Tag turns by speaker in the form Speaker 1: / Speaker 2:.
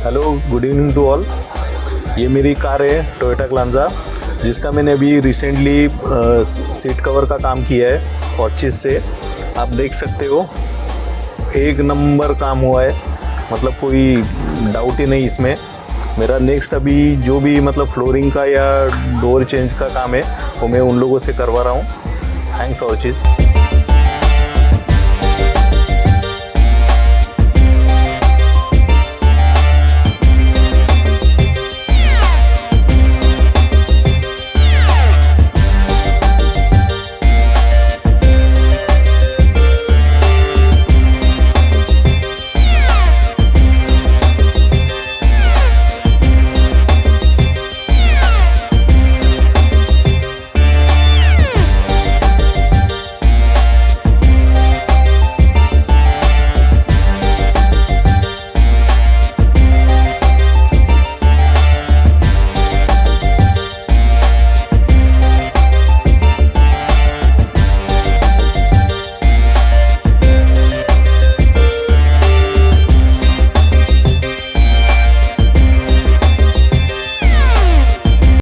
Speaker 1: Hello, good evening to all. ये मेरी car है टोयोटा ग्लांजा, जिसका मैंने अभी रिसेंटली सीट कवर का काम किया है ऑर्चिस से। आप देख सकते हो एक नंबर काम हुआ है, मतलब कोई डाउट ही नहीं इसमें। मेरा नेक्स्ट अभी जो भी मतलब फ्लोरिंग का या डोर चेंज का काम है वो मैं उन लोगों से करवा रहा हूँ। थैंक्स ऑर्चिस।